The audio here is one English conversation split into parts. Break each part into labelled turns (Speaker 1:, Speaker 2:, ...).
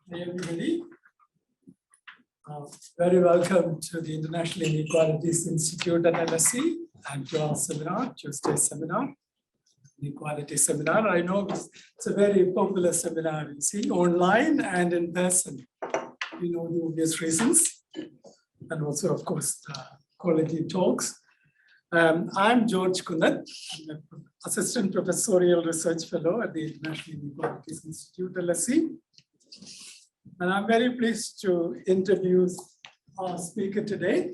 Speaker 1: Hey everybody. Very welcome to the International Inequalities Institute at LSE and to our seminar, Tuesday seminar, Inequality seminar. I know it's a very popular seminar, you see, online and in person. You know the obvious reasons. And also, of course, quality talks. I'm George Kunnath, Assistant Professorial Research Fellow at the International Inequalities Institute, LSE. And I'm very pleased to introduce our speaker today,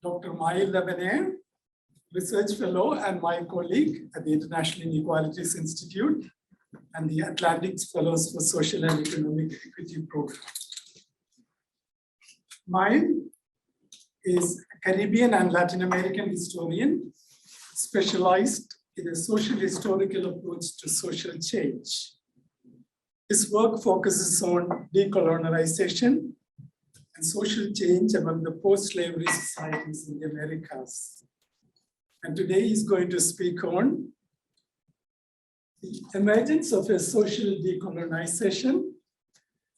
Speaker 1: Dr. Maël Lavenaire, Research Fellow and my colleague at the International Inequalities Institute and the Atlantic Fellows for Social and Economic Equity Program. Maël is a Caribbean and Latin American historian specialized in a social historical approach to social change. His work focuses on decolonization and social change among the post-slavery societies in the Americas. And today he's going to speak on the emergence of a social decolonization,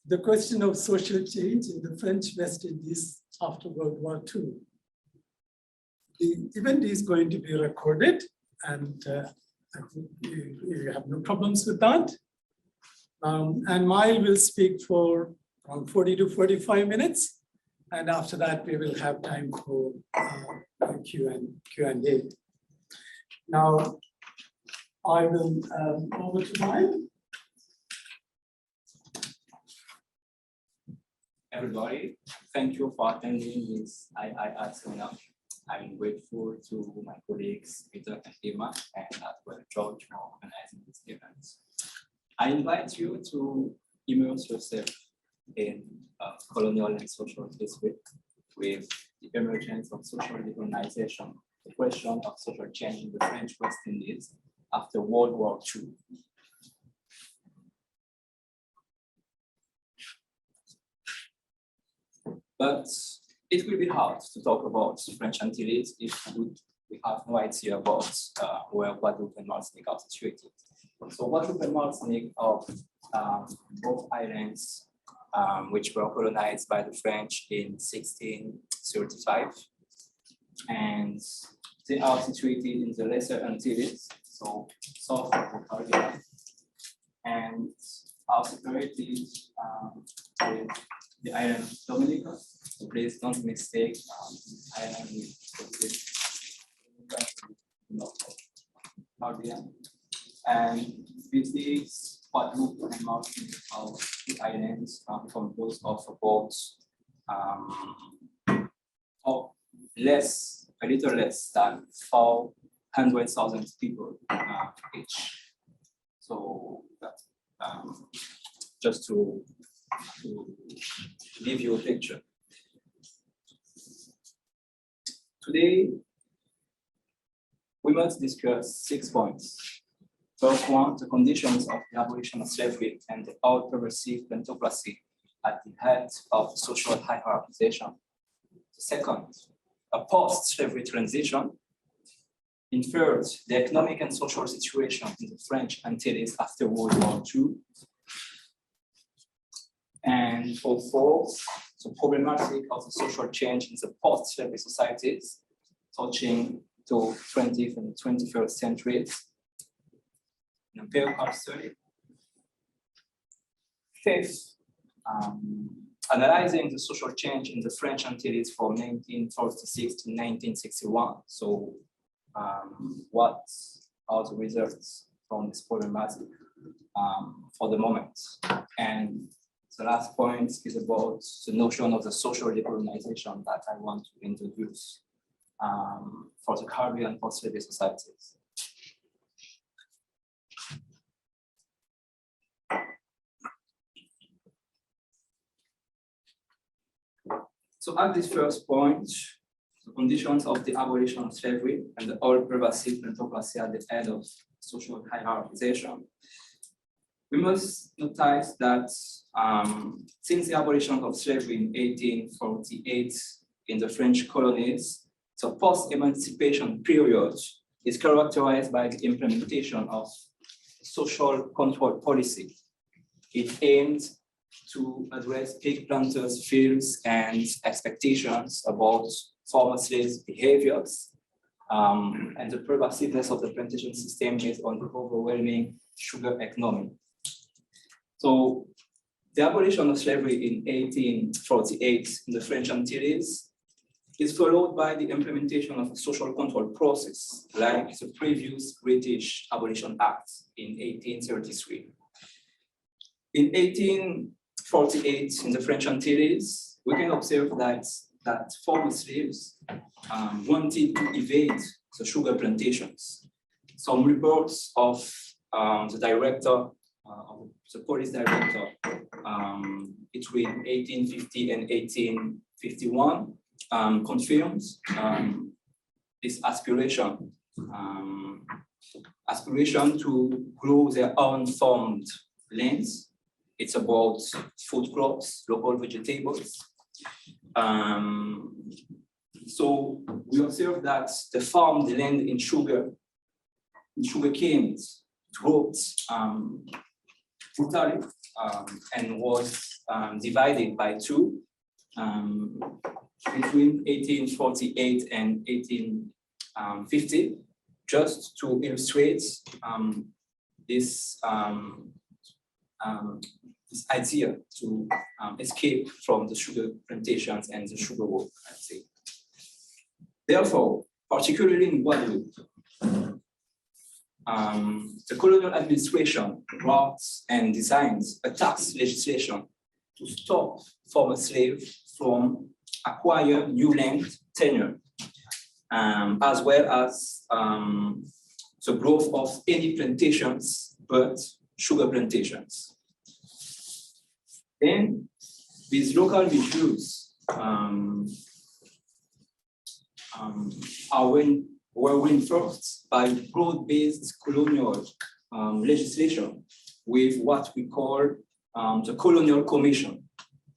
Speaker 1: the question of social change in the French West Indies after World War II. The event is going to be recorded, and I think you have no problems with that. And Maël will speak for around 40 to 45 minutes. And after that, we will have time for Q&A. Now, I will over to Maël.
Speaker 2: Everybody, thank you for attending this II seminar. I'm grateful to my colleagues, Peter and Emma, and as well George for organizing this event. I invite you to immerse yourself in colonial and social history with the emergence of social decolonization, the question of social change in the French West Indies after World War II. But it will be hard to talk about French Antilles if we have no idea about where Guadeloupe and Martinique are situated. So Guadeloupe and Martinique are both islands which were colonized by the French in 1635. And they are situated in the Lesser Antilles, so south of the Caribbean, and are separated with the island of Dominica. So please don't mistake the island with Caribbean. And with these Guadeloupe and Martinique are the islands composed of about a little less than 400,000 people each. So that's just to give you a picture. Today, we must discuss 6 points. First one, the conditions of the abolition of slavery and the out-progressive plutocracy at the head of social hierarchization. The second, a post-slavery transition. In third, the economic and social situation in the French Antilles after World War II. And for fourth, the problematic of the social change in the post-slavery societies, touching to 20th and 21st centuries. An empirical study. Fifth, analyzing the social change in the French Antilles from 1946 to 1961. So, what are the results from this problematic for the moment? And the last point is about the notion of the social decolonization that I want to introduce for the Caribbean post-slavery societies. So at this first point, the conditions of the abolition of slavery and the all-pervasive plutocracy at the head of social hierarchization, we must notice that since the abolition of slavery in 1848 in the French colonies, the post-emancipation period is characterized by the implementation of social control policy It aimed to address pig planters' fears and expectations about former slaves' behaviors and the pervasiveness of the plantation system based on the overwhelming sugar economy. So the abolition of slavery in 1848 in the French Antilles is followed by the implementation of a social control process like the previous British Abolition Act in 1833. In 1848 in the French Antilles, we can observe that former slaves wanted to evade the sugar plantations. Some reports of the director, the police director, between 1850 and 1851 confirms this aspiration to grow their own farmed lands. It's about food crops, local vegetables. So we observe that the farmed land in sugar canes dropped brutally and was divided by two between 1848 and 1850, just to illustrate this idea to escape from the sugar plantations and the sugar work, I'd say. Therefore, particularly in Guadeloupe, the colonial administration wrote and designed a tax legislation to stop former slaves from acquire new land tenure, as well as the growth of any plantations but sugar plantations. Then these local measures were reinforced by broad-based colonial legislation with what we call the Colonial Commission.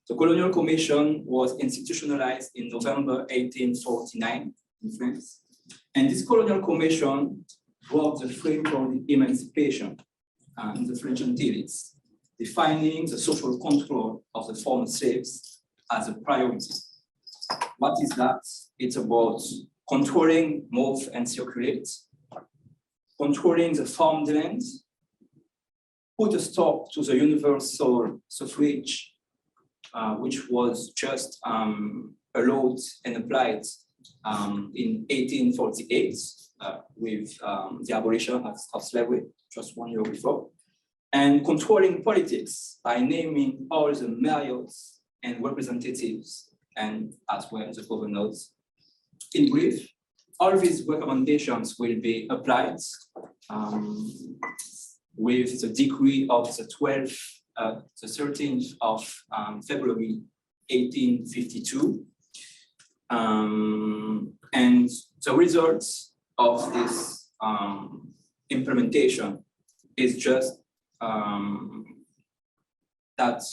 Speaker 2: The Colonial Commission was institutionalized in November 1849 in France. And this Colonial Commission brought the frame for the emancipation in the French Antilles, defining the social control of the former slaves as a priority. What is that? It's about controlling move and circulate, controlling the farmed land, put a stop to the universal suffrage, which was just allowed and applied in 1848 with the abolition of slavery just 1 year before, and controlling politics by naming all the mayors and representatives and as well as the governors. In brief, all these recommendations will be applied with the decree of the 13th of February 1852. And the results of this implementation is just that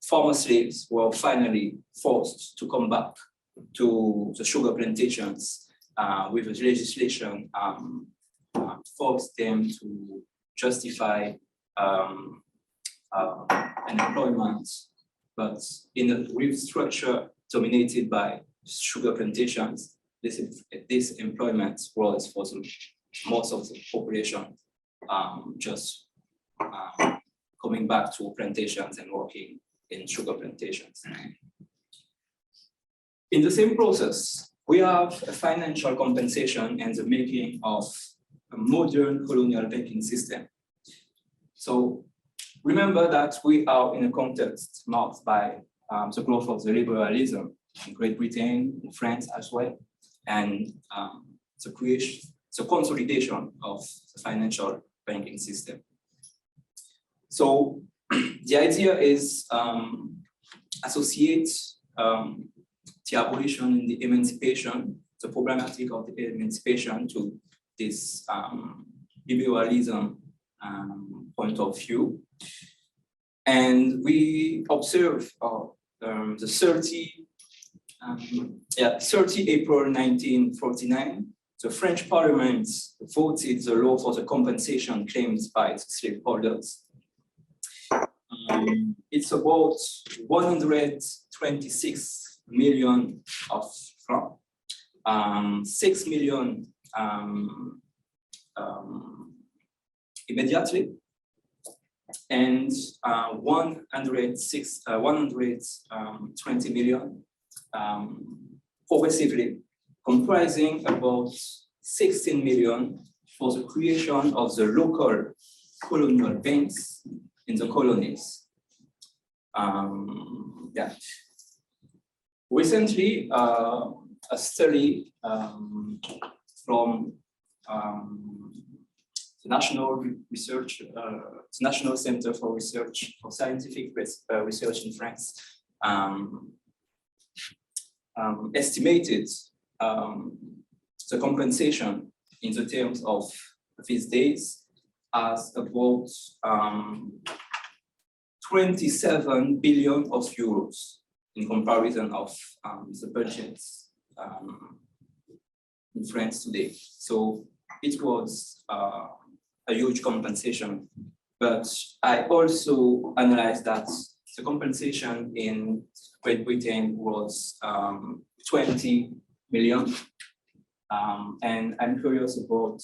Speaker 2: former slaves were finally forced to come back to the sugar plantations with the legislation forced them to justify an employment, but in a real structure dominated by sugar plantations. This employment was for most of the population just coming back to plantations and working in sugar plantations. In the same process, we have a financial compensation and the making of a modern colonial banking system. So remember that we are in a context marked by the growth of the liberalism in Great Britain, in France as well, and the consolidation of the financial banking system. So the idea is associate the abolition and the emancipation, the problematic of the emancipation to this liberalism point of view. And we observe the 30 April 1949, the French Parliament voted the law for the compensation claimed by the slaveholders. it's about 126 million of francs, 6 million immediately, and 120 million progressively, comprising about 16 million for the creation of the local colonial banks in the colonies. Recently, a study from the National Center for Research for Scientific Research in France estimated the compensation in the terms of these days as about 27 billion of euros in comparison of the budgets in France today. So it was a huge compensation, but I also analyzed that the compensation in Great Britain was 20 million. And I'm curious about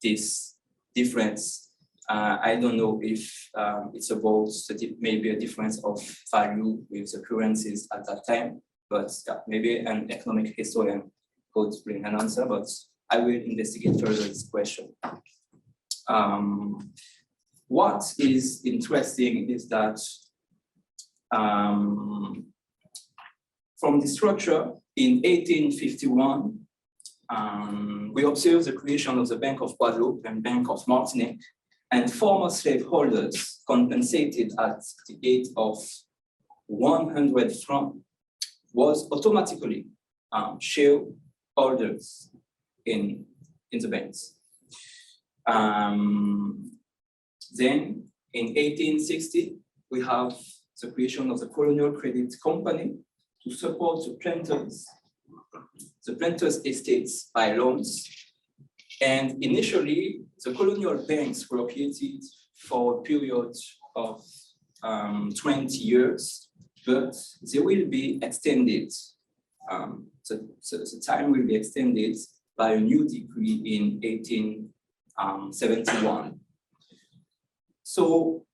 Speaker 2: this difference. I don't know if it's about maybe a difference of value with the currencies at that time, but maybe an economic historian could bring an answer, but I will investigate further this question. What is interesting is that from the structure in 1851, we observe the creation of the Bank of Guadeloupe and Bank of Martinique, and former slaveholders compensated at the rate of 100 francs was automatically shareholders in the banks. Then in 1860, we have the creation of the Colonial Credit Company to support the planters' estates by loans. And initially, the colonial banks were created for a period of 20 years, but they will be extended. The time will be extended by a new decree in 1871. So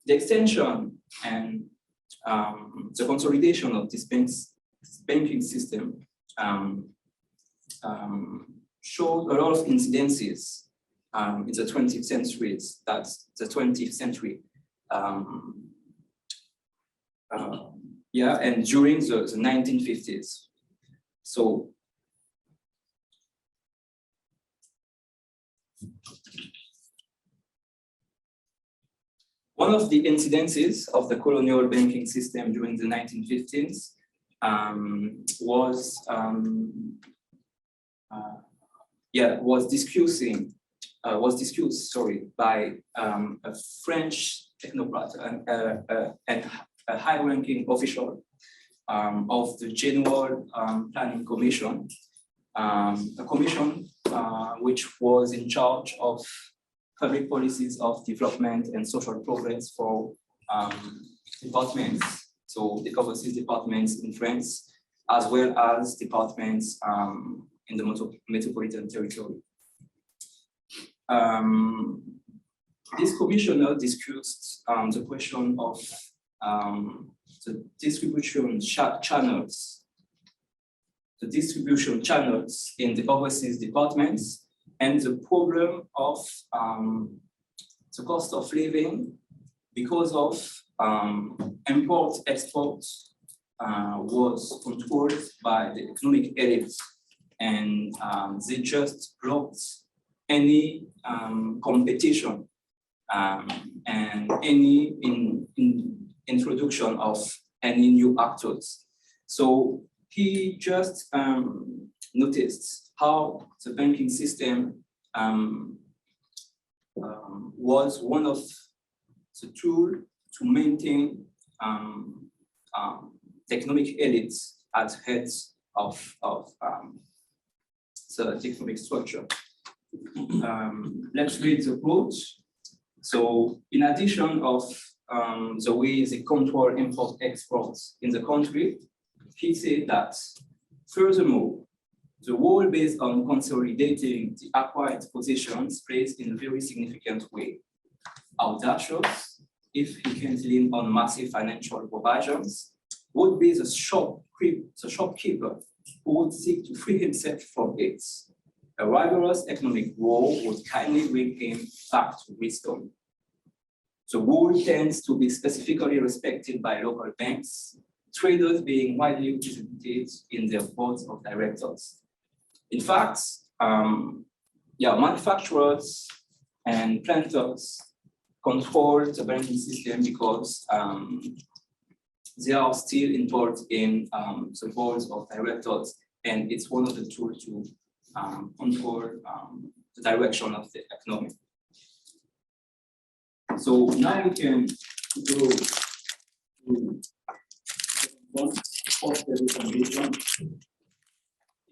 Speaker 2: the extension and the consolidation of this banking system showed a lot of incidences in the 20th century. That's the 20th century. And during the 1950s. So one of the incidences of the colonial banking system during the 1950s was discussed by a French technocrat and a high-ranking official of the General Planning Commission, a commission which was in charge of public policies of development and social progress for departments, so the overseas departments in France, as well as departments in the metropolitan territory. This commissioner discussed the question of the distribution channels in the overseas departments, and the problem of the cost of living because of import-export was controlled by the economic elites, and they just blocked any competition and any introduction of any new actors. So he just noticed how the banking system was one of the tools to maintain the economic elites at heads of the economic structure. Let's read the quote. So in addition of the way they control import exports in the country, he said that, furthermore, the role based on consolidating the acquired positions plays in a very significant way. Audacious, if he can lean on massive financial provisions, would be the shopkeeper who would seek to free himself from it. A rigorous economic rule would kindly bring him back to wisdom. The rule tends to be specifically respected by local banks, traders being widely represented in their boards of directors. In fact, manufacturers and planters control the banking system because they are still involved in the boards of directors, and it's one of the tools to control the direction of the economy. So now we can go to post-revolution.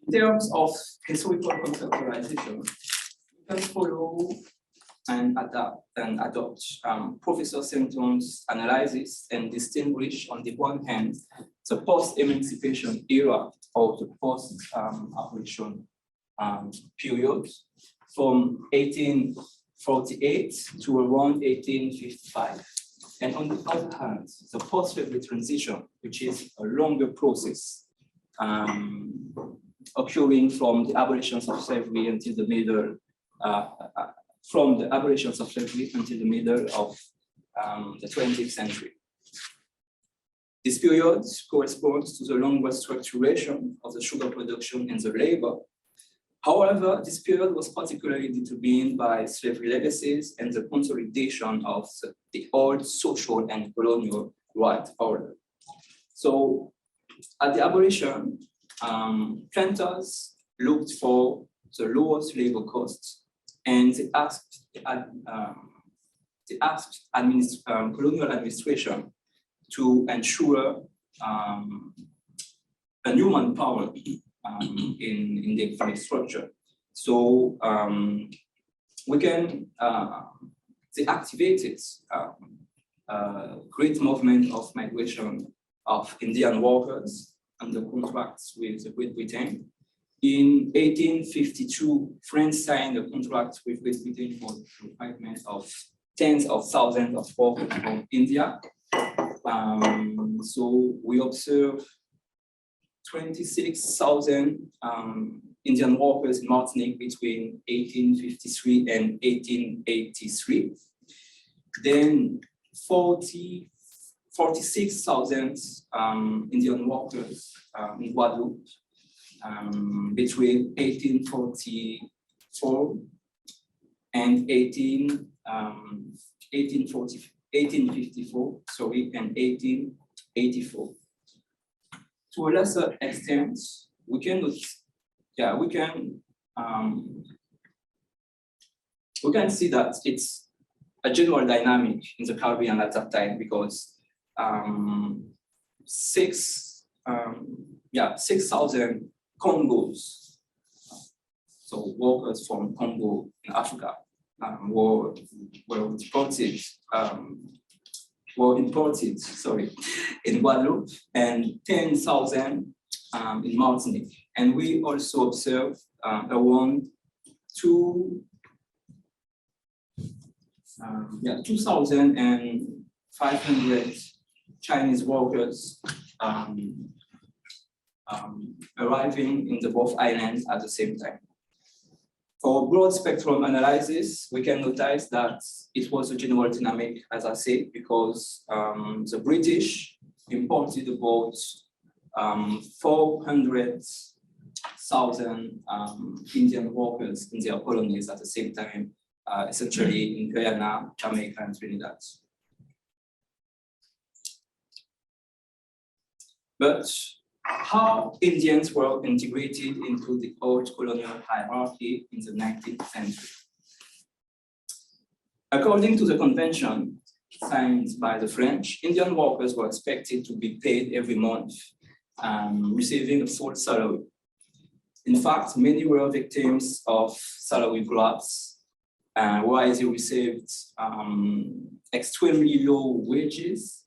Speaker 2: In terms of historical conceptualization, we can follow and adopt Professor Simpson's analysis and distinguish, on the one hand, the post-emancipation era or the post-abolition period from 1848 to around 1855. And on the other hand, the post-slavery transition, which is a longer process occurring from the abolitions of slavery until the middle, from the abolitions of slavery until the middle of the 20th century. This period corresponds to the longer structuration of the sugar production and the labor. However, this period was particularly determined by slavery legacies and the consolidation of the old social and colonial right order. So at the abolition, planters looked for the lowest labor costs, and they asked colonial administration to ensure a new manpower in the economic structure. So we can, they activated a great movement of migration of Indian workers under contracts with Great Britain. In 1852, France signed a contract with Great Britain for the recruitment of tens of thousands of workers from India. So we observe 26,000 Indian workers in Martinique between 1853 and 1883. Then 46,000 Indian workers in Guadeloupe between 1844 and 1854, and 1884. To a lesser extent, we can see that it's a general dynamic in the Caribbean at that time, because 6,000 Congos, so workers from Congo in Africa, were imported in Guadeloupe, and 10,000 in Martinique. And we also observe around 2,500 Chinese workers arriving in the both islands at the same time. For broad spectrum analysis, we can notice that it was a general dynamic, as I said, because the British imported about 400,000 Indian workers in their colonies at the same time, essentially in Guyana, Jamaica, and Trinidad. But how Indians were integrated into the old colonial hierarchy in the 19th century. According to the convention signed by the French, Indian workers were expected to be paid every month, receiving a full salary. In fact, many were victims of salary grabs, where they received extremely low wages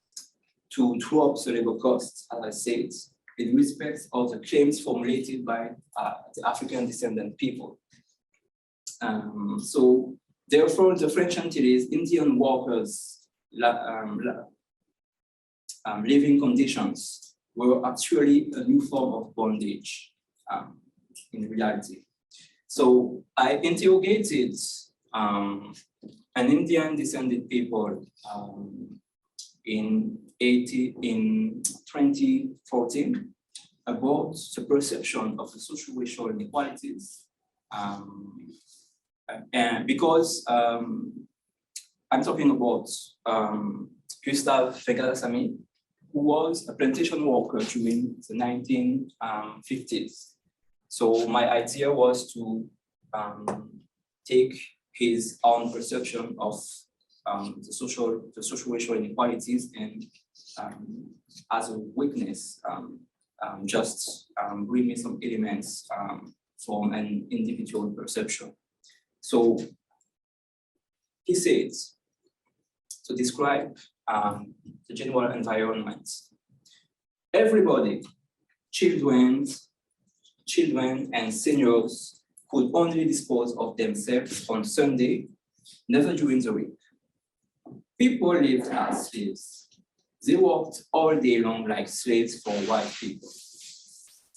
Speaker 2: to drop the labor costs, as I said, in respect of the claims formulated by the African descendant people. So therefore, the French Antilles, Indian workers' living conditions were actually a new form of bondage in reality. So I interrogated an Indian descended people in 2014 about the perception of the social inequalities. And because I'm talking about Gustave Fegalasamy, who was a plantation worker during the 1950s. So my idea was to take his own perception of the social inequalities and as a weakness, just bring me some elements from an individual perception. So he says, to describe the general environment, everybody, children and seniors could only dispose of themselves on Sunday, never during the week. People lived as slaves. They worked all day long like slaves for white people.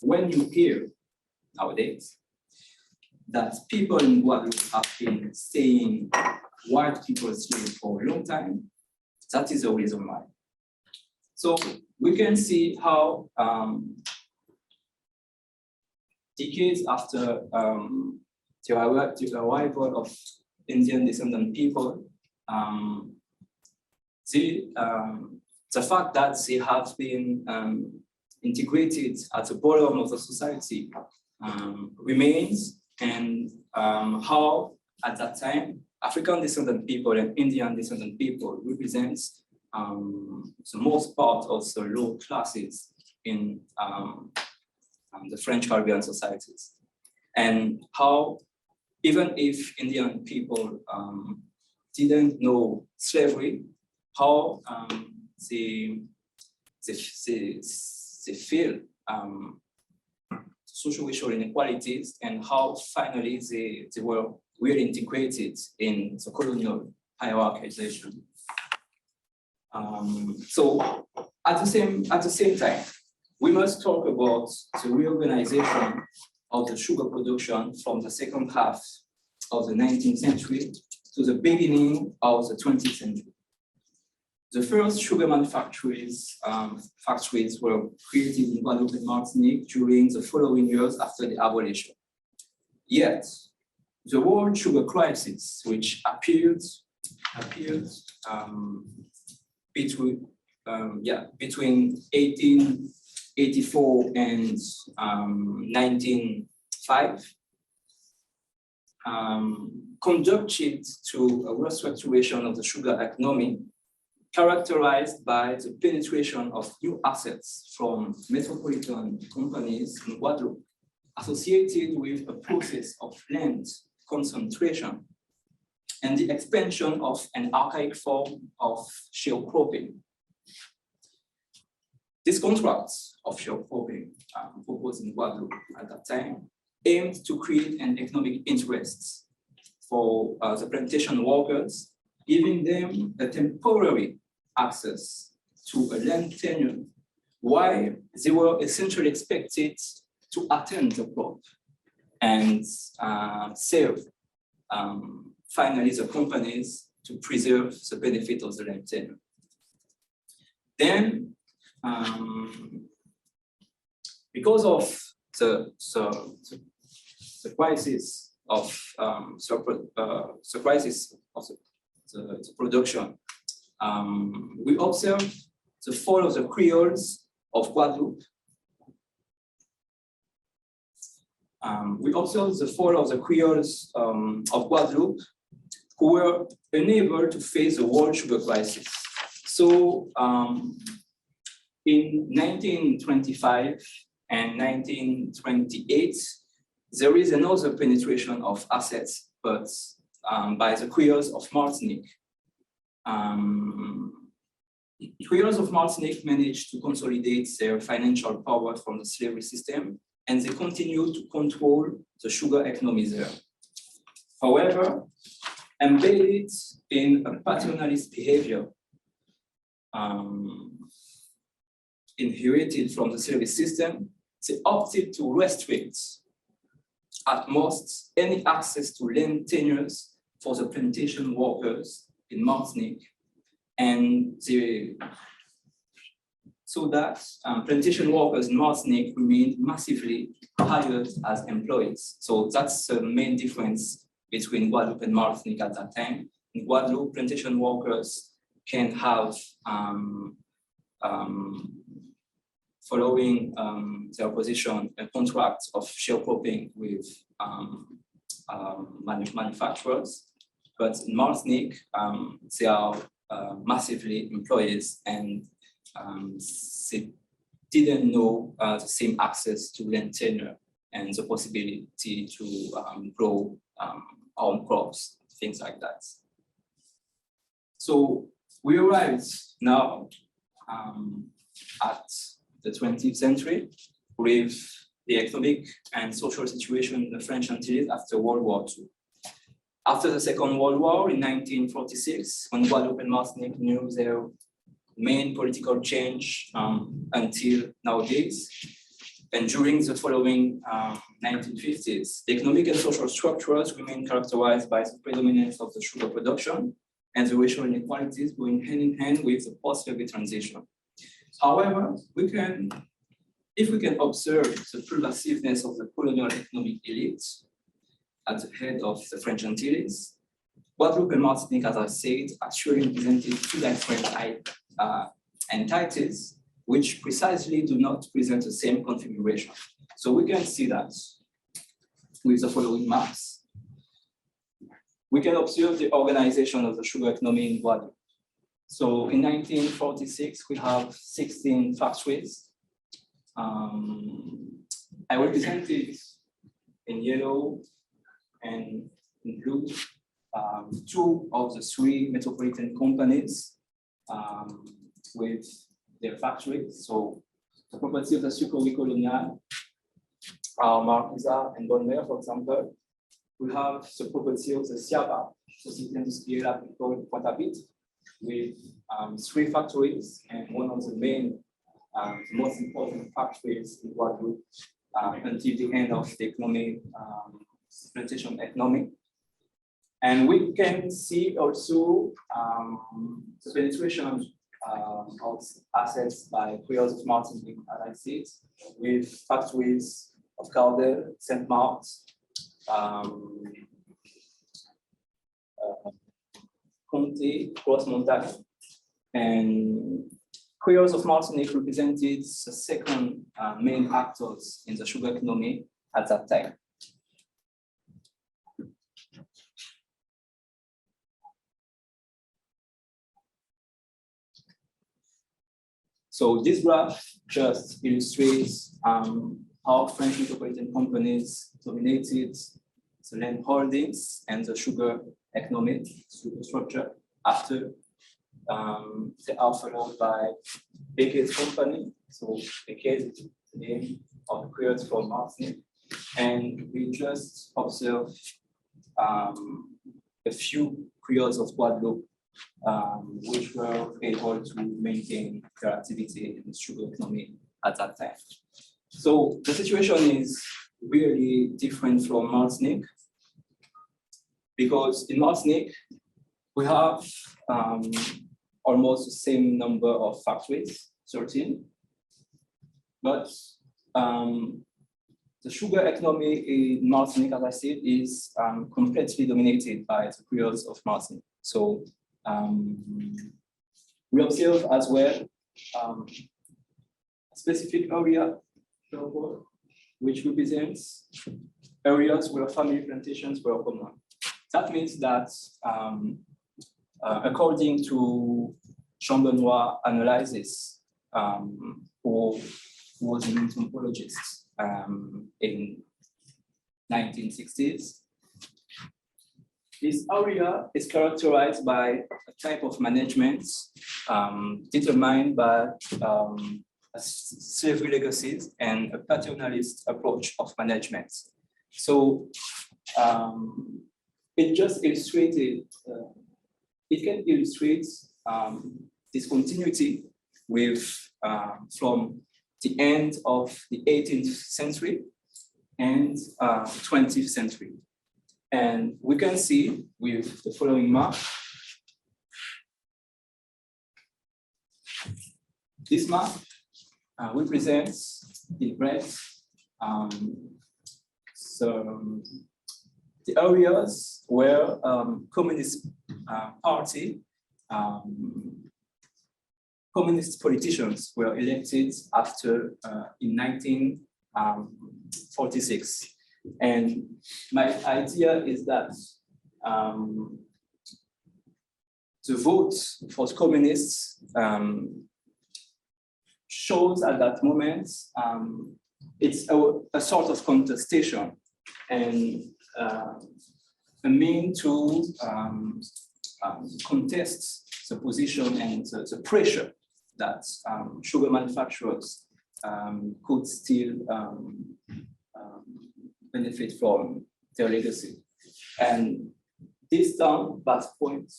Speaker 2: When you hear nowadays that people in Guadeloupe have been saying white people slaves for a long time, that is the reason why. So we can see how decades after the arrival of Indian descendant people, the fact that they have been integrated at the bottom of the society remains, and how at that time African descendant people and Indian descendant people represents the most part of the low classes in the French Caribbean societies, and how even if Indian people didn't know slavery, how they feel social inequalities, and how finally they were really integrated in the colonial hierarchization. So at the same time, we must talk about the reorganization of the sugar production from the second half of the 19th century to the beginning of the 20th century. The first sugar factories were created in Guadeloupe and Martinique during the following years after the abolition. Yet, the world sugar crisis, which appeared between 1884 and 1905, conducted to a restructuration of the sugar economy, characterized by the penetration of new assets from metropolitan companies in Guadeloupe, associated with a process of land concentration and the expansion of an archaic form of sharecropping. This contract of sharecropping proposed in Guadeloupe at that time aimed to create an economic interest for the plantation workers, giving them a temporary access to a land tenure, while they were essentially expected to attend the crop and serve finally the companies to preserve the benefit of the land tenure. Then, because of the crisis of the production, we observed the fall of the Creoles of Guadeloupe. We observed the fall of the Creoles of Guadeloupe, who were unable to face the world sugar crisis. So in 1925 and 1928, there is another penetration of assets, but by the Creoles of Martinique. Creoles of Martinique managed to consolidate their financial power from the slavery system, and they continue to control the sugar economy there. However, embedded in a paternalist behavior inherited from the slavery system, they opted to restrict at most any access to land tenures for the plantation workers in Martinique, and so that plantation workers in Martinique remained massively hired as employees. So that's the main difference between Guadeloupe and Martinique at that time. In Guadeloupe, plantation workers can have, following their position, a contract of sharecropping with manufacturers. But in Martinique, they are massively employees, and they didn't know the same access to land tenure and the possibility to grow own crops, things like that. So we arrived now at the 20th century with the economic and social situation in the French Antilles after World War II. After the Second World War in 1946, when Guadeloupe and Martinique knew their main political change until nowadays, and during the following 1950s, the economic and social structures remain characterized by the predominance of the sugar production and the racial inequalities going hand in hand with the post-slavery transition. However, if we can observe the pervasiveness of the colonial economic elite at the head of the French Antilles, Guadeloupe and Martinique, as I said, actually represented two different entities which precisely do not present the same configuration. So we can see that with the following maps. We can observe the organization of the sugar economy in Guadeloupe. So in 1946, we have 16 factories. I represented in yellow and in blue two of the three metropolitan companies with their factories. So the property of the sucrerie colonial, Marquesa and Bonner, for example. We have the property of the Siaba, Société Industrielle Agricole Pointe-à-Pitre, with three factories, and one of the main, the most important factories in Guadeloupe until the end of the economic, plantation economy. And we can see also the penetration of assets by Creoles of Martinique, as I said, with factories of Caudel, Saint-Marc, Comté, Cross-Montagne, and Creoles of Martinique represented the second main actors in the sugar economy at that time. So this graph just illustrates how French metropolitan companies dominated the land holdings and the sugar economic structure after they are followed by Becquet's company. So Becquet is the name of the Creoles from Martinique. And we just observe a few Creoles of Guadeloupe which were able to maintain their activity in the sugar economy at that time. So the situation is really different from Martinique, because in Martinique, we have almost the same number of factories, 13, but the sugar economy in Martinique, as I said, is completely dominated by the Creoles of Martinique. So we observe as well a specific area which represents areas where family plantations were common. That means that according to Chambenois analysis, who was an This area is characterized by a type of management determined by slavery legacies and a paternalist approach of management. So it just illustrated, it can illustrate this continuity with from the end of the 18th century and 20th century. And we can see with the following map. This map represents in red so the areas where Communist Party, communist politicians were elected after in 1946. And my idea is that the vote for the communists shows at that moment it's a sort of contestation and a mean to contest the position and the pressure that sugar manufacturers could still benefit from their legacy. And this down last point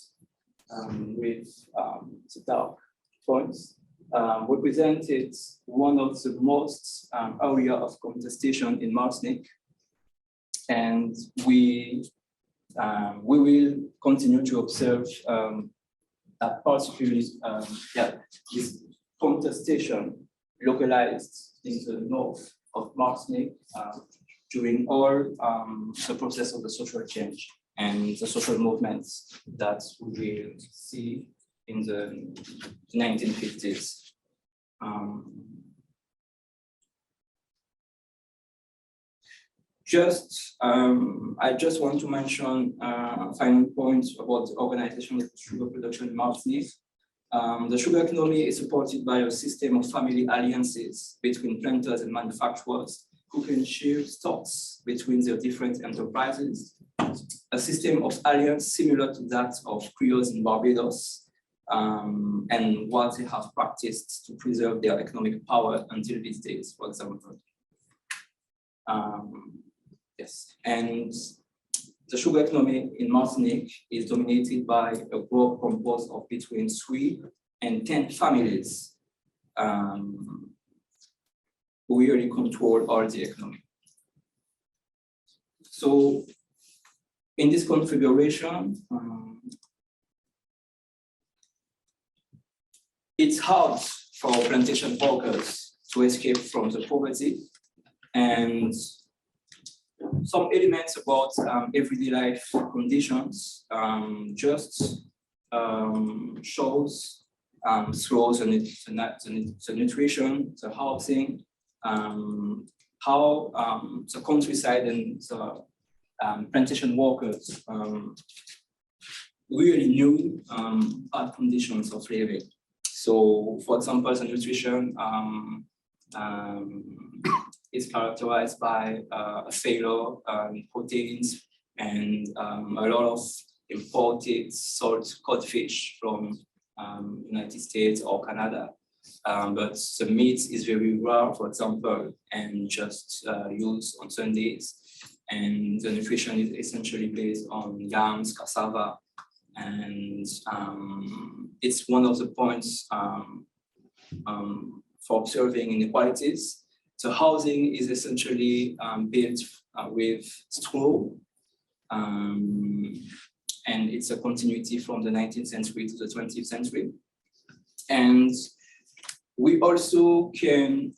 Speaker 2: with the dark points represented one of the most area of contestation in Martinique. And we will continue to observe that particularly this contestation localized in the north of Martinique during all the process of the social change and the social movements that we will see in the 1950s. I just want to mention a final point about the organization of sugar production in Martinique. The sugar economy is supported by a system of family alliances between planters and manufacturers who can share stocks between their different enterprises. A system of alliance similar to that of Creoles in Barbados, and what they have practiced to preserve their economic power until these days, for example. Yes, and the sugar economy in Martinique is dominated by a group composed of between 3 and 10 families who really control all the economy. So in this configuration, it's hard for plantation workers to escape from the poverty, and some elements about everyday life conditions just shows through the nutrition, the housing, how the countryside and the plantation workers really knew bad conditions of living. So, for example, the nutrition is characterized by a failure in proteins and a lot of imported salt cod fish from United States or Canada. But the meat is very rare, for example, and just used on Sundays. And the nutrition is essentially based on yams, cassava, and it's one of the points for observing inequalities. So housing is essentially built with straw, and it's a continuity from the 19th century to the 20th century. And we also can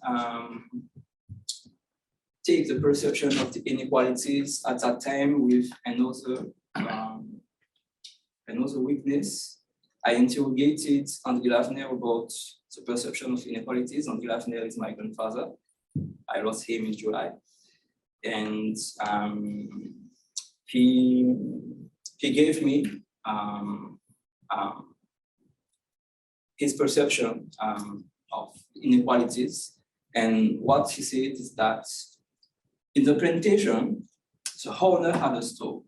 Speaker 2: take the perception of the inequalities at that time with another witness. I interrogated André Lavenaire about the perception of inequalities. André Lavenaire is my grandfather. I lost him in July. And he gave me his perception of inequalities. And what he said is that in the plantation, the owner had a store.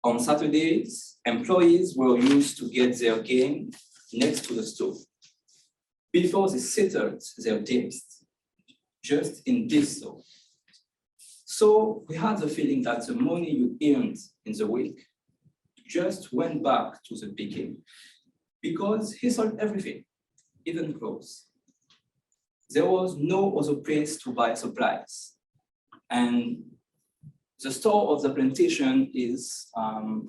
Speaker 2: On Saturdays, employees were used to get their game next to the stove before they settled their debts, just in this stove. So we had the feeling that the money you earned in the week just went back to the beginning because he sold everything, even clothes. There was no other place to buy supplies. And the store of the plantation is,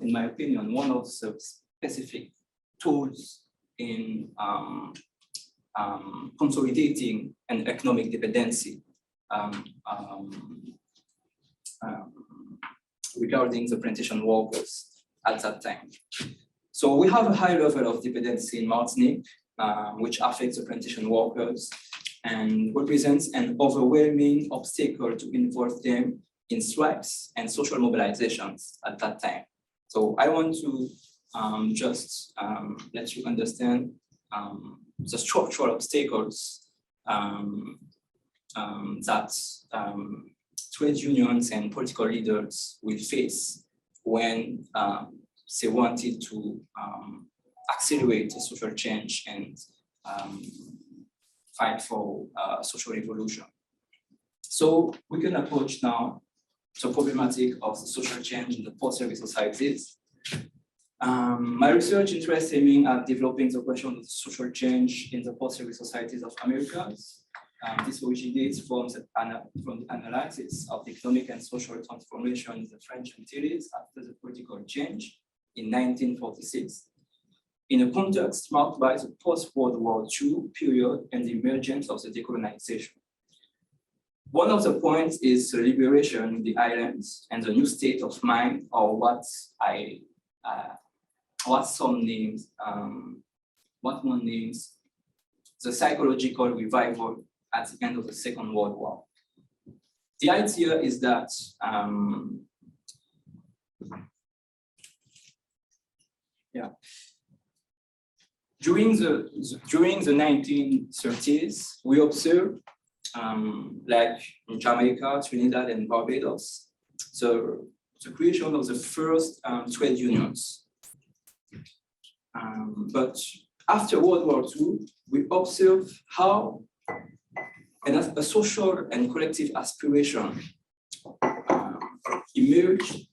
Speaker 2: in my opinion, one of the specific tools in consolidating an economic dependency regarding the plantation workers at that time. So we have a high level of dependency in Martinique, which affects the plantation workers and represents an overwhelming obstacle to involve them in strikes and social mobilizations at that time. So I want to just let you understand the structural obstacles that trade unions and political leaders will face when they wanted to accelerate the social change and fight for social evolution. So we can approach now the problematic of the social change in the post-service societies. My research interests aiming at developing the question of social change in the post-service societies of Americas. This originates from the analysis of the economic and social transformation in the French Antilles after the political change in 1946, in a context marked by the post-World War II period and the emergence of the decolonisation. One of the points is the liberation in the islands and the new state of mind, or what one names the psychological revival at the end of the Second World War. The idea is that during the 1930s, we observed, like in Jamaica, Trinidad, and Barbados, the creation of the first trade unions. But after World War II, we observe how a social and collective aspiration emerged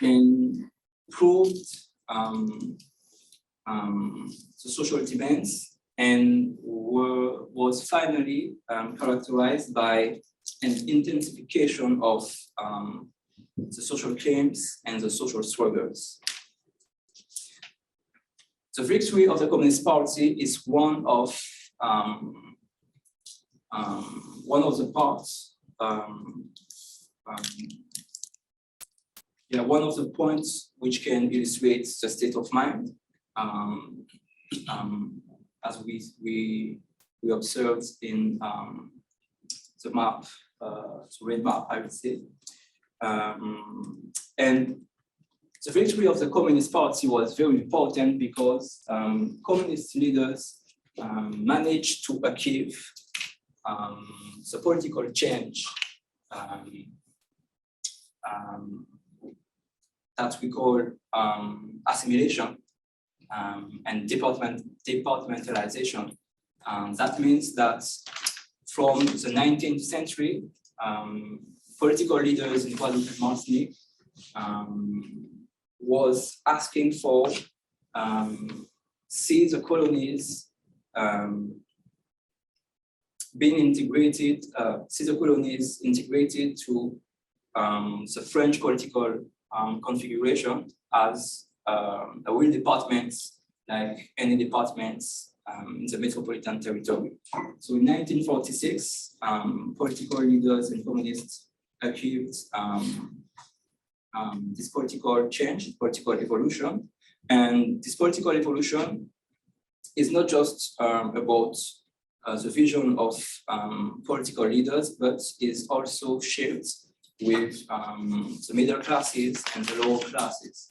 Speaker 2: and proved the social demands and was finally characterized by an intensification of the social claims and the social struggles. The victory of the Communist Party is one of the parts, one of the points which can illustrate the state of mind, as we observed in the map, the red map, I would say. And the victory of the Communist Party was very important because communist leaders managed to achieve the political change that we call assimilation and departmentalization. That means that from the 19th century, political leaders in Guadeloupe and Martinique was asking for see the colonies being integrated, see the colonies integrated to the French political configuration as a real departments, like any departments in the metropolitan territory. So in 1946, political leaders and communists achieved this political change, political evolution. And this political evolution is not just about the vision of political leaders, but is also shared with the middle classes and the lower classes.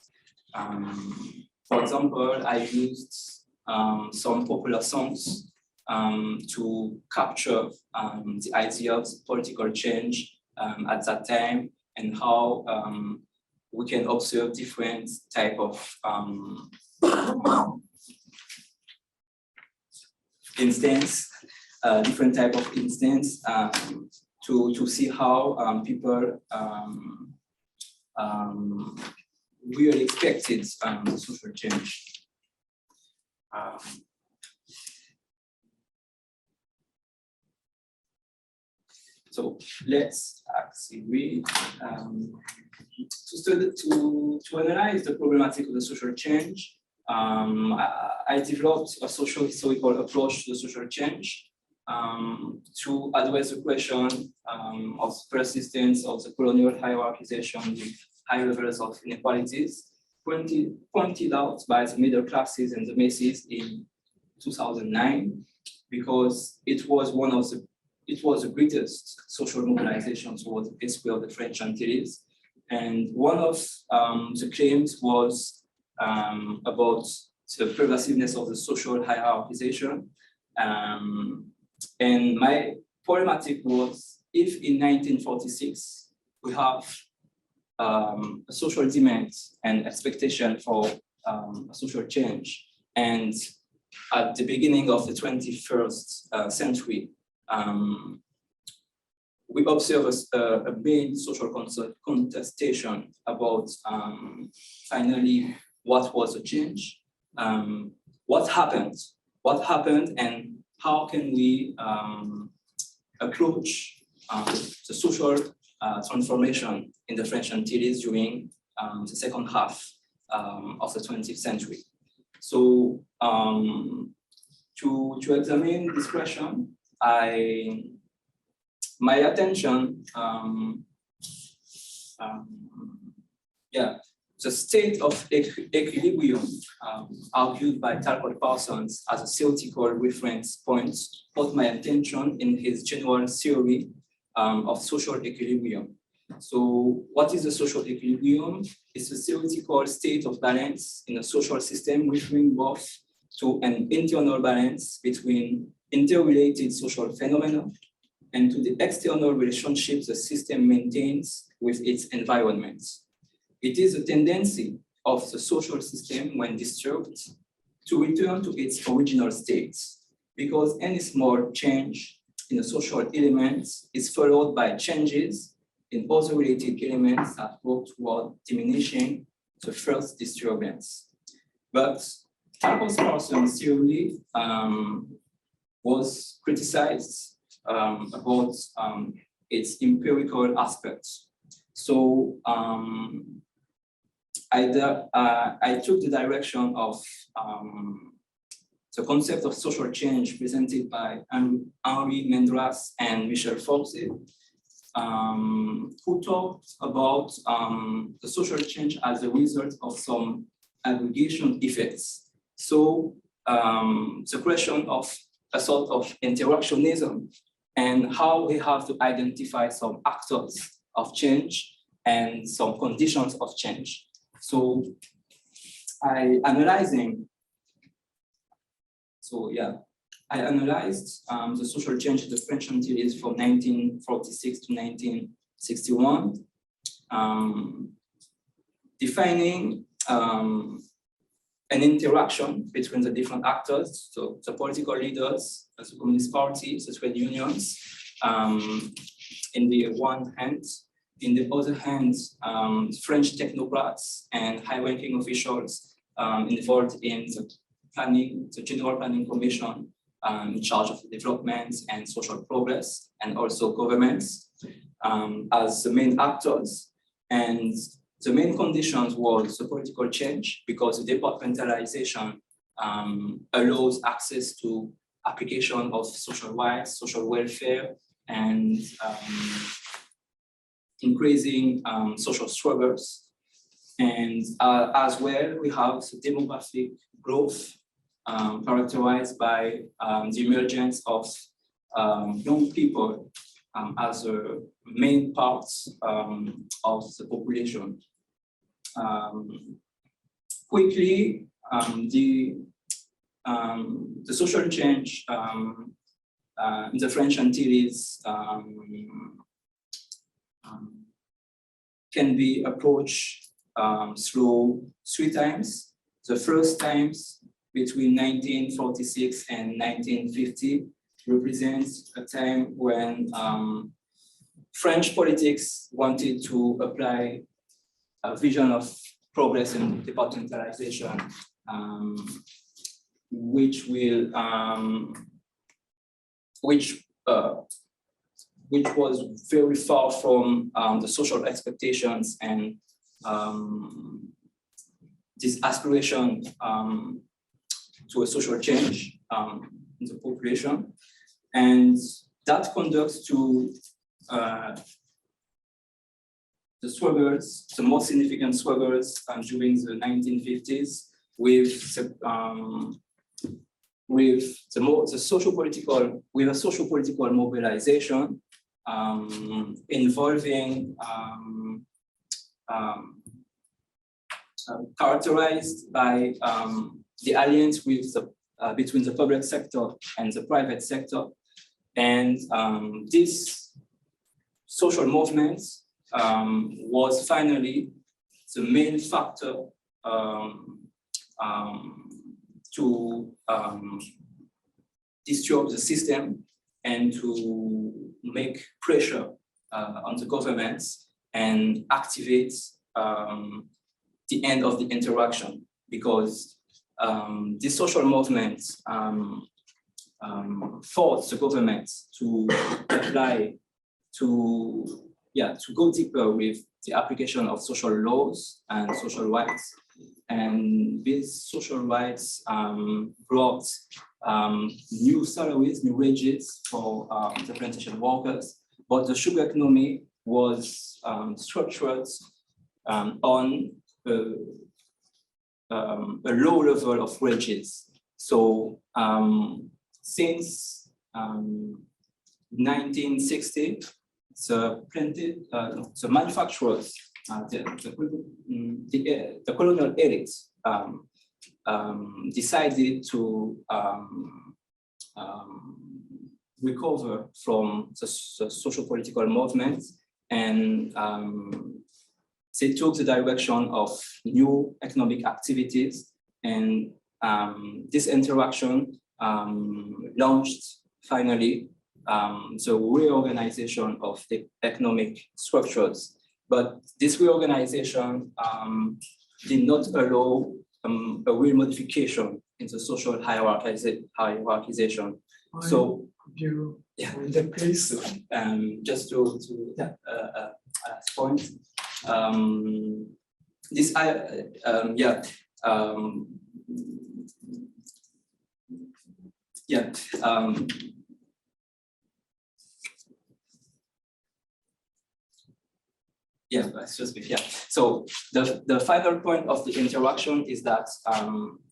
Speaker 2: For example, I used some popular songs to capture the idea of political change at that time and how we can observe different type of instance, different type of instance to see how people really expected the social change. So let's actually to analyze the problematic of the social change. I developed a socio-historical approach to the social change to address the question of persistence of the colonial hierarchization with high levels of inequalities, pointed out by the middle classes and the masses in 2009, because it was the greatest social mobilization towards the history of the French Antilles. And one of the claims was about the pervasiveness of the social hierarchization. And my problematic was, if in 1946 we have a social demand and expectation for a social change, and at the beginning of the 21st century, we observe a main social contestation about finally what was the change, what happened, and how can we approach the social transformation in the French Antilles during the second half of the 20th century. So to examine this question, my attention, the state of equilibrium argued by Talcott Parsons as a theoretical reference point caught my attention in his general theory of social equilibrium. So what is a social equilibrium? It's a theoretical state of balance in a social system referring both to an internal balance between interrelated social phenomena and to the external relationships the system maintains with its environment. It is a tendency of the social system, when disturbed, to return to its original state, because any small change in a social element is followed by changes in other related elements that work toward diminishing the first disturbance. But Talcott Parsons' theory was criticized about its empirical aspects. So I took the direction of the concept of social change presented by Henri Mendras and Michel Force, who talked about the social change as a result of some aggregation effects. So the question of a sort of interactionism and how we have to identify some actors of change and some conditions of change. So I analyzed the social change in the French Antilles from 1946 to 1961, defining an interaction between the different actors, so the political leaders, the Communist Party, the trade unions, in the one hand. In the other hand, French technocrats and high-ranking officials involved in the planning, the General Planning Commission, in charge of development and social progress, and also governments as the main actors. And the main conditions was the political change, because the departmentalization allows access to application of social rights, social welfare, and increasing social struggles. And as well, we have the demographic growth characterized by the emergence of young people as a main part of the population. Quickly, the social change in the French Antilles can be approached through 3 times. The first times between 1946 and 1950 represents a time when French politics wanted to apply a vision of progress and departmentalization, which was very far from the social expectations and this aspiration to a social change in the population. And that conducts to the struggles, the most significant struggles during the 1950s with a social political mobilization involving characterized by the alliance with between the public sector and the private sector, and this social movement was finally the main factor to disturb the system and to make pressure on the governments and activate the end of the interaction, because this social movement forced the government to apply to go deeper with the application of social laws and social rights. And these social rights brought new salaries, new wages for the plantation workers, but the sugar economy was structured on a low level of wages. So since 1960, the manufacturers, the colonial elite decided to recover from the social political movement, and they took the direction of new economic activities, and this interaction launched finally the reorganization of the economic structures. But this reorganization did not allow a real modification in the social hierarchization. So
Speaker 1: you the place
Speaker 2: just to point, this So the final point of the interaction is that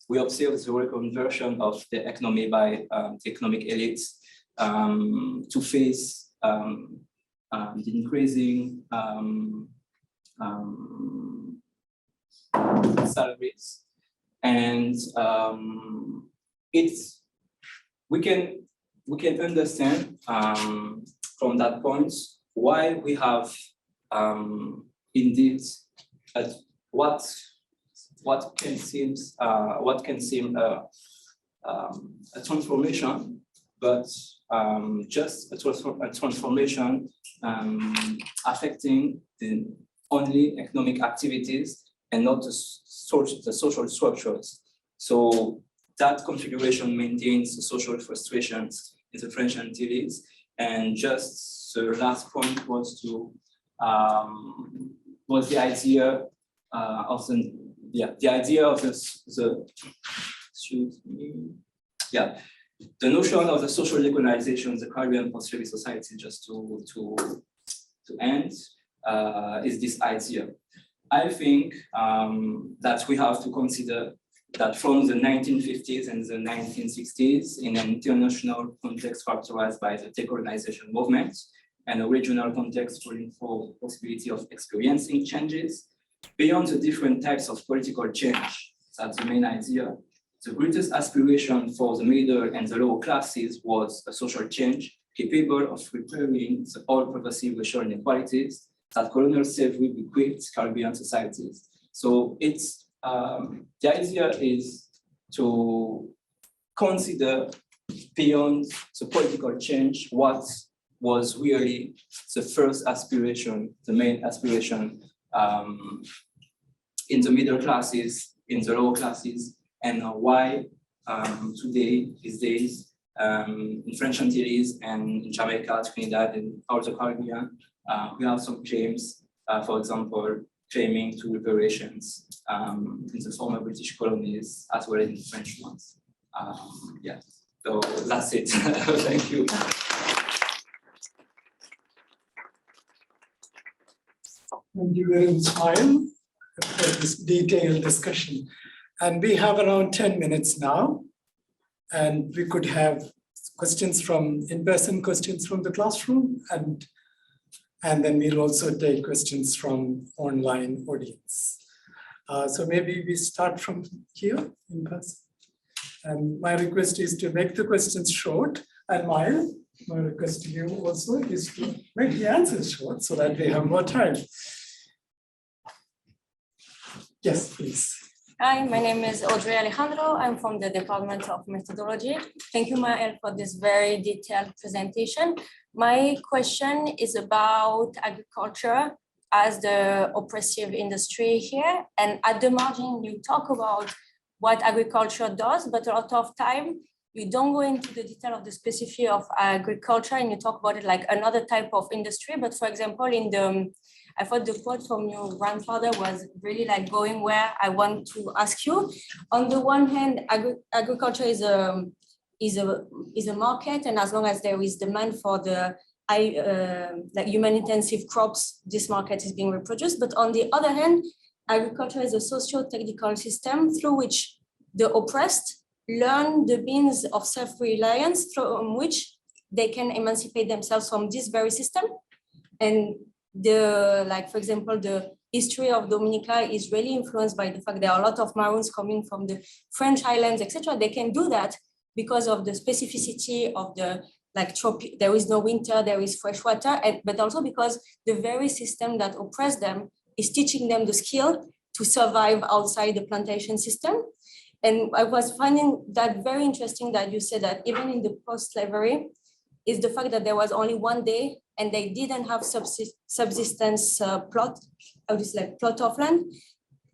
Speaker 2: we observe the reconversion of the economy by the economic elites to face the increasing salaries, and we can understand from that point why we have indeed what can seem a transformation, but just a transformation affecting the only economic activities and not the social structures. So that configuration maintains the social frustrations in the French Antilles. And just the last point was the idea of the notion of the social decolonization in the Caribbean post-slavery society, just to end, is this idea. I think that we have to consider that from the 1950s and the 1960s, in an international context characterized by the decolonization movement and a regional context calling for the possibility of experiencing changes, beyond the different types of political change, that's the main idea, the greatest aspiration for the middle and the lower classes was a social change capable of repairing the all-pervasive racial inequalities that colonial slavery bequeathed Caribbean societies. So it's the idea is to consider beyond the political change what was really the first aspiration, the main aspiration in the middle classes, in the lower classes, and why today, these days, in French Antilles and in Jamaica, Trinidad, and all the Caribbean, we have some claims, for example, claiming to reparations in the former British colonies as well as in the French ones. Yeah, so that's it. Thank you.
Speaker 1: Thank you very much, Maël, for this detailed discussion. And we have around 10 minutes now, and we could have questions from in-person questions from the classroom, and then we'll also take questions from online audience. So maybe we start from here in person. And my request is to make the questions short, and Maël, my request to you also is to make the answers short so that we have more time. Yes, please.
Speaker 3: Hi, my name is Audrey Alejandro. I'm from the Department of Methodology. Thank you, Maël, for this very detailed presentation. My question is about agriculture as the oppressive industry here. And at the margin, you talk about what agriculture does, but a lot of time, you don't go into the detail of the specificity of agriculture and you talk about it like another type of industry. But for example, I thought the quote from your grandfather was really like going where I want to ask you. On the one hand, agriculture is a market, and as long as there is demand for the like human-intensive crops, this market is being reproduced. But on the other hand, agriculture is a socio-technical system through which the oppressed learn the means of self-reliance from which they can emancipate themselves from this very system. And for example, the history of Dominica is really influenced by the fact there are a lot of Maroons coming from the French islands, etc. They can do that because of the specificity of the there is no winter, there is fresh water, but also because the very system that oppressed them is teaching them the skill to survive outside the plantation system. And I was finding that very interesting that you said that even in the post-slavery, is the fact that there was only one day and they didn't have subsistence plot of land.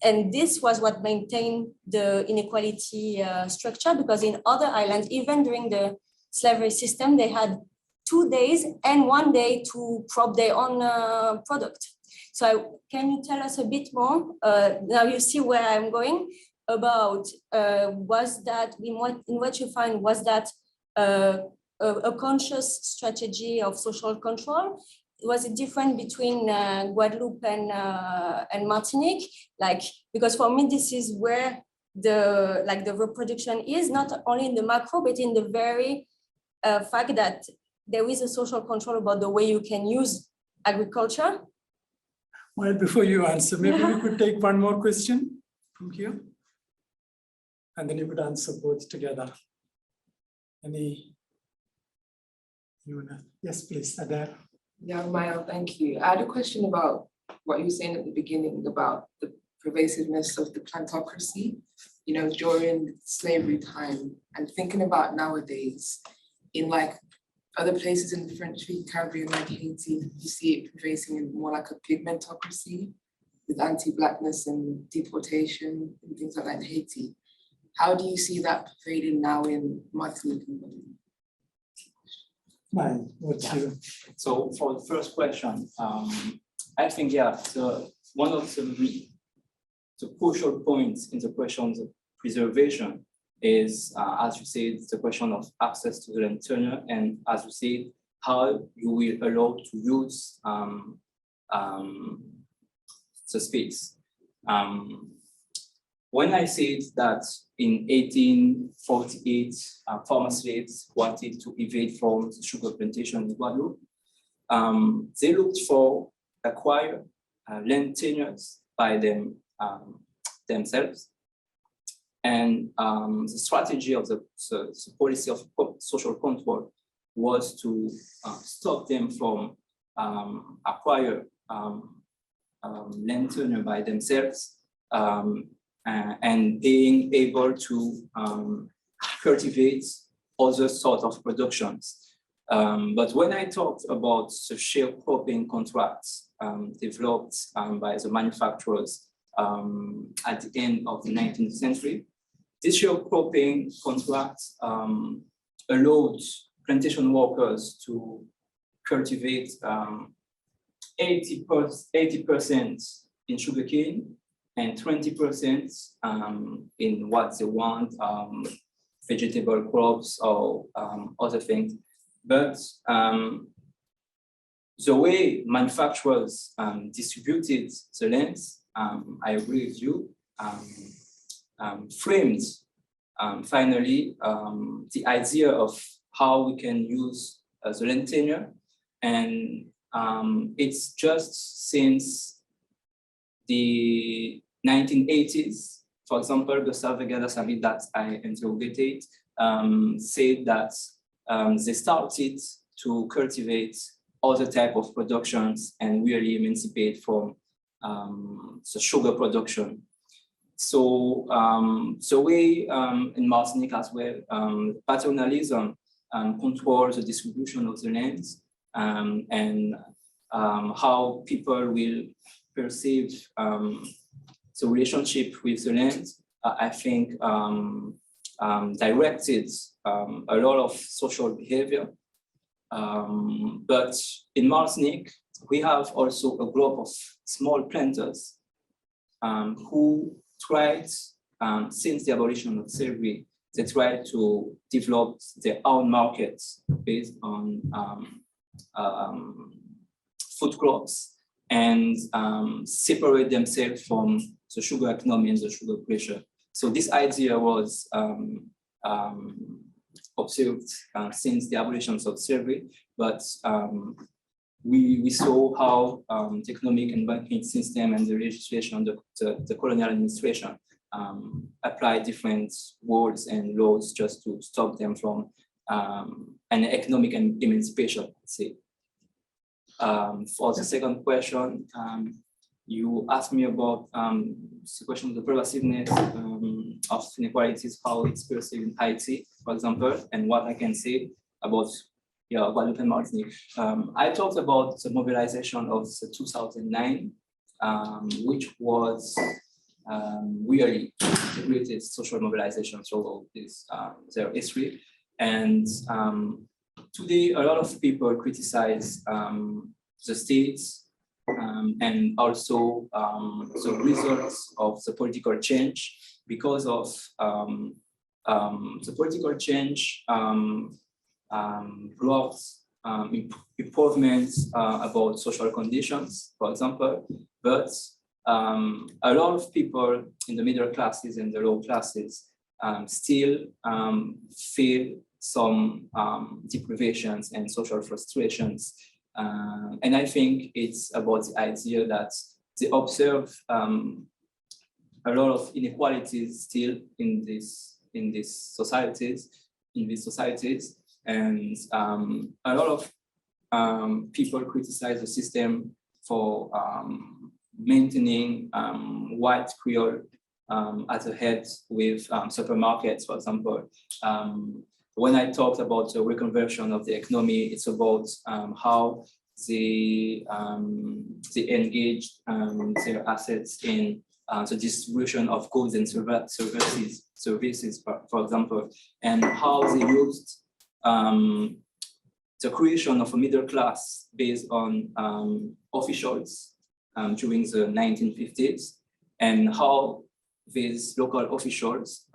Speaker 3: And this was what maintained the inequality structure, because in other islands, even during the slavery system, they had 2 days and 1 day to crop their own product. So can you tell us a bit more, now you see where I'm going, about was that, in what you find, was that a conscious strategy of social control? Was it different between Guadeloupe and Martinique? Because for me, this is where the reproduction is, not only in the macro, but in the very fact that there is a social control about the way you can use agriculture.
Speaker 1: Well, before you answer, maybe we could take one more question from here, and then you could answer both together. Yes, please, Adair.
Speaker 4: Yeah, Maël, thank you. I had a question about what you were saying at the beginning about the pervasiveness of the plantocracy, during slavery time, and thinking about nowadays in other places in the French Caribbean, like Haiti, you see it pervasive in more like a pigmentocracy with anti-Blackness and deportation and things like that in Haiti. How do you see that pervading now in Martinique?
Speaker 2: So for the first question, I think, one of the crucial points in the question of preservation is, as you said, the question of access to the land tenure, and as you said, how you will allow to use the space. When I said that in 1848, former slaves wanted to evade from the sugar plantation in Guadeloupe, they looked for acquire land tenures by themselves. And the strategy of the policy of social control was to stop them from acquire land tenure by themselves, and being able to cultivate other sorts of productions. But when I talked about the sharecropping contracts developed by the manufacturers at the end of the 19th century, this sharecropping contract allowed plantation workers to cultivate 80% in sugarcane and 20% in what they want, vegetable crops or other things. But the way manufacturers distributed the lands, I agree with you, framed finally the idea of how we can use the land tenure. And it's just since the 1980s, for example, the survey that I interrogated said that they started to cultivate other type of productions and really emancipate from the sugar production. So the way in Martinique as well, paternalism controls the distribution of the lands and how people will perceive the relationship with the land, I think directed a lot of social behavior. But in Martinique, we have also a group of small planters who tried, since the abolition of slavery, they tried to develop their own markets based on food crops and separate themselves from the sugar economy and the sugar pressure. So this idea was observed since the abolition of slavery, but we saw how the economic and banking system and the legislation, the colonial administration applied different words and laws just to stop them from an economic emancipation, let's say. For the second question, you asked me about the question of the pervasiveness of inequalities, how it's perceived in Haiti, for example, and what I can say about Guadeloupe and Martinique. I talked about the mobilization of the 2009, which was really integrated social mobilization throughout this their history. And today, a lot of people criticize the states and also the results of the political change because of the political change brought improvements about social conditions, for example, but a lot of people in the middle classes and the low classes still feel some deprivations and social frustrations. And I think it's about the idea that they observe a lot of inequalities still in these societies, and a lot of people criticize the system for maintaining white Creole at the head with supermarkets, for example. When I talked about the reconversion of the economy, it's about how they engaged their assets in the distribution of goods and services, for example, and how they used the creation of a middle class based on officials during the 1950s, and how these local officials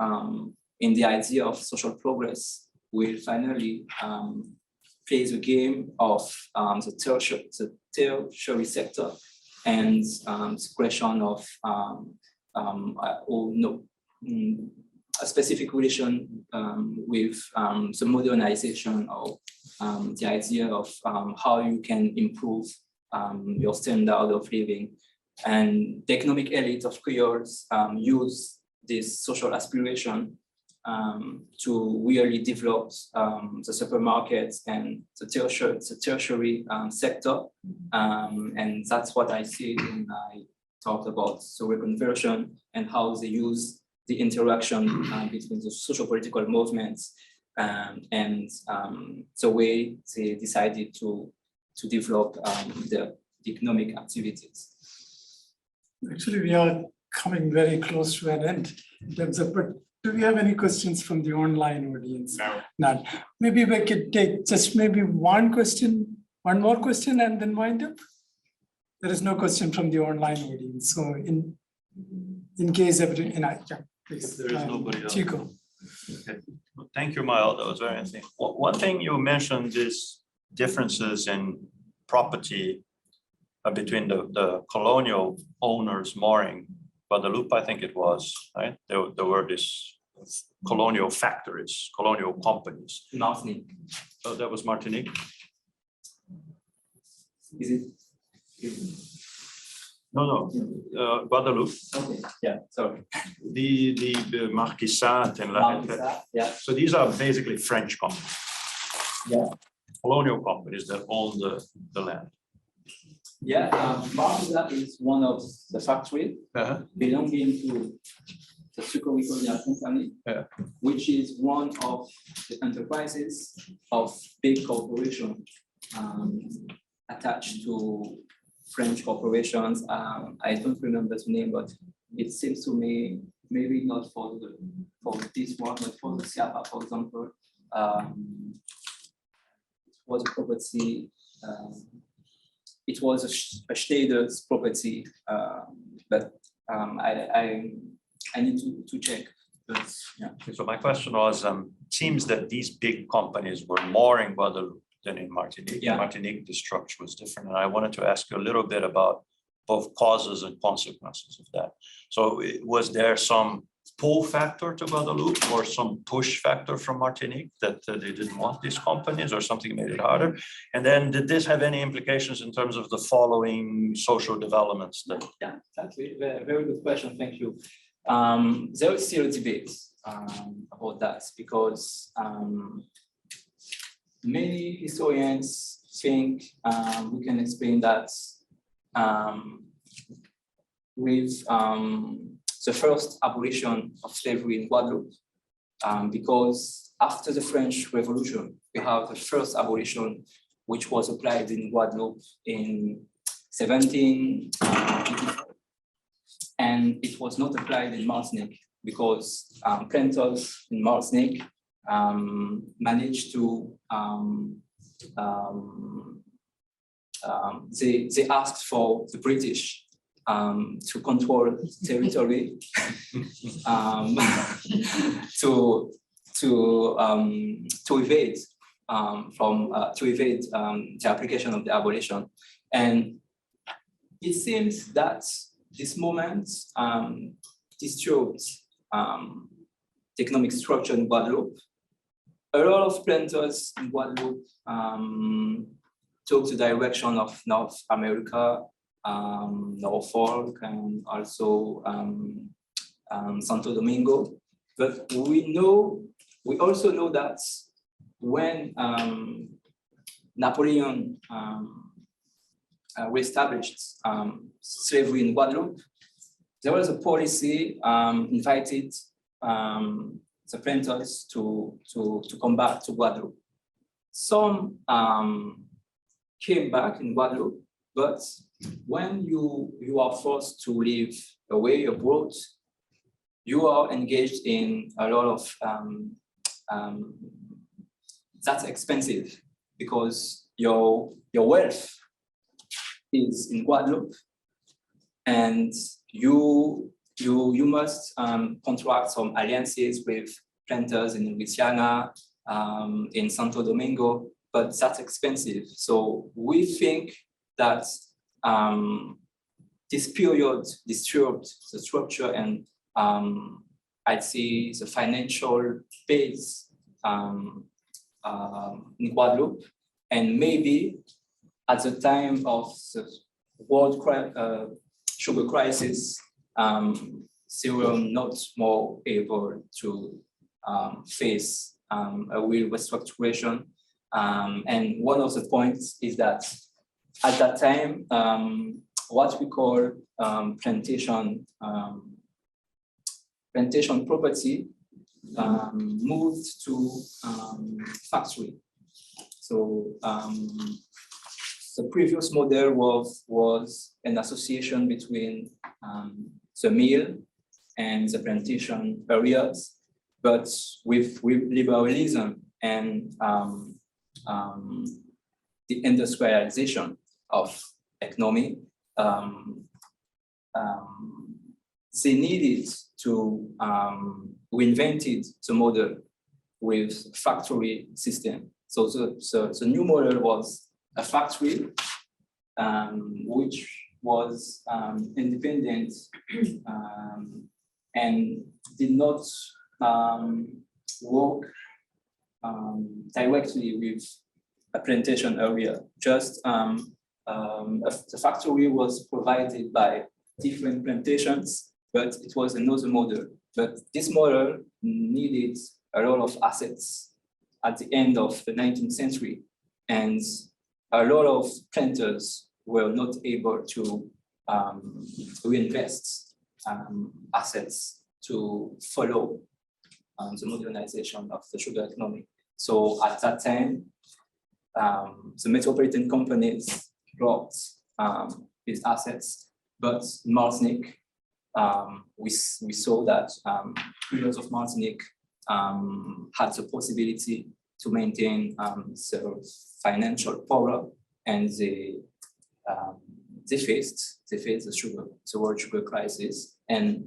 Speaker 2: in the idea of social progress will finally play the game of the tertiary sector and the question of a specific relation with the modernization of the idea of how you can improve your standard of living. And the economic elite of Creoles use this social aspiration to really develop the supermarkets and the tertiary sector. And that's what I see in my talked about social conversion and how they use the interaction between the socio-political movements and the way they decided to develop the economic activities.
Speaker 1: Actually, we are coming very close to an end in terms of, but do we have any questions from the online audience?
Speaker 5: No.
Speaker 1: None. Maybe we could take just maybe one more question and then wind up. There is no question from the online audience. So in case yeah, please.
Speaker 5: There is nobody else.
Speaker 1: Chico.
Speaker 5: Okay. Well, thank you, Maël. That was very interesting. One thing you mentioned is differences in property between the colonial owners mooring Guadeloupe, I think it was, right? There were these colonial factories, colonial companies.
Speaker 2: Martinique.
Speaker 5: Oh, that was Martinique?
Speaker 2: Is it?
Speaker 5: No, Guadeloupe.
Speaker 2: Okay, yeah, sorry.
Speaker 5: The Marquisat and
Speaker 2: Marquisat, yeah.
Speaker 5: So these are basically French companies.
Speaker 2: Yeah.
Speaker 5: Colonial companies that own the land.
Speaker 2: Yeah, Marquisat is one of the factories belonging to the Sucre company, which is one of the enterprises of big corporations attached to French corporations. I don't remember the name, but it seems to me maybe not for this one, but for the Siapa, for example. It was a property. It was a Schneider's property, but I need to check. But, yeah.
Speaker 5: So my question was, seems that these big companies were more in Guadeloupe than in Martinique.
Speaker 2: Yeah.
Speaker 5: In Martinique, the structure was different. And I wanted to ask you a little bit about both causes and consequences of that. So was there some pull factor to Guadeloupe or some push factor from Martinique that they didn't want these companies or something made it harder? And then did this have any implications in terms of the following social developments?
Speaker 2: Yeah, exactly. Very good question. Thank you. There is still a debate about that because many historians think we can explain that with the first abolition of slavery in Guadeloupe, because after the French Revolution, we have the first abolition which was applied in Guadeloupe in 1784. And it was not applied in Martinique because planters in Martinique managed to, they asked for the British to control territory, to evade the application of the abolition. And it seems that this moment disturbed the economic structure in Guadeloupe. A lot of planters in Guadeloupe took the direction of North America, Norfolk, and also Santo Domingo. But we also know that when Napoleon reestablished slavery in Guadeloupe, there was a policy invited the planters to come back to Guadeloupe. Some came back in Guadeloupe, but when you are forced to live away abroad, you are engaged in a lot of that's expensive because your wealth is in Guadeloupe, and you must contract some alliances with planters in Louisiana, in Santo Domingo, but that's expensive. So we think that this period disturbed the structure and I'd say the financial base in Guadeloupe, and maybe at the time of the world sugar crisis, they were not more able to face a real restructuration. And one of the points is that at that time, what we call plantation property moved to factory. So the previous model was an association between the mill and the plantation areas, but with liberalism and the industrialization of economy, they needed to reinvented the model with factory system. So the new model was a factory which was independent and did not work directly with a plantation area. Just the factory was provided by different plantations, but it was another model. But this model needed a lot of assets at the end of the 19th century, and a lot of planters were not able to reinvest assets to follow the modernization of the sugar economy. So at that time, the metropolitan companies brought these assets, but Martinique, we saw that periods of Martinique had the possibility to maintain the financial power, and they faced the world sugar crisis, and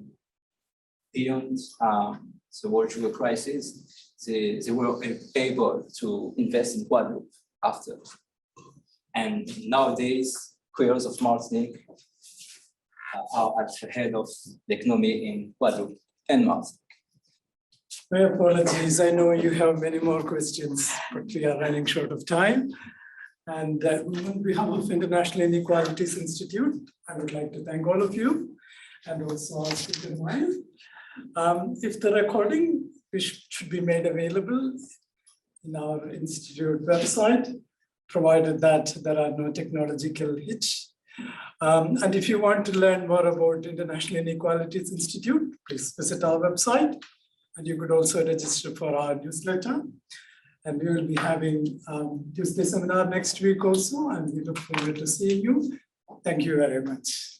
Speaker 2: beyond the world sugar crisis, they were able to invest in Guadeloupe after. And nowadays, creators of Martinique are at the head of the economy in Guadeloupe and Martinique.
Speaker 1: My apologies, I know you have many more questions, but we are running short of time. And on behalf of International Inequalities Institute, I would like to thank all of you, and also our speaker Maël. If the recording should be made available in our institute website, provided that there are no technological hitch. And if you want to learn more about International Inequalities Institute, please visit our website, and you could also register for our newsletter. And we will be having Tuesday seminar next week also, and we look forward to seeing you. Thank you very much.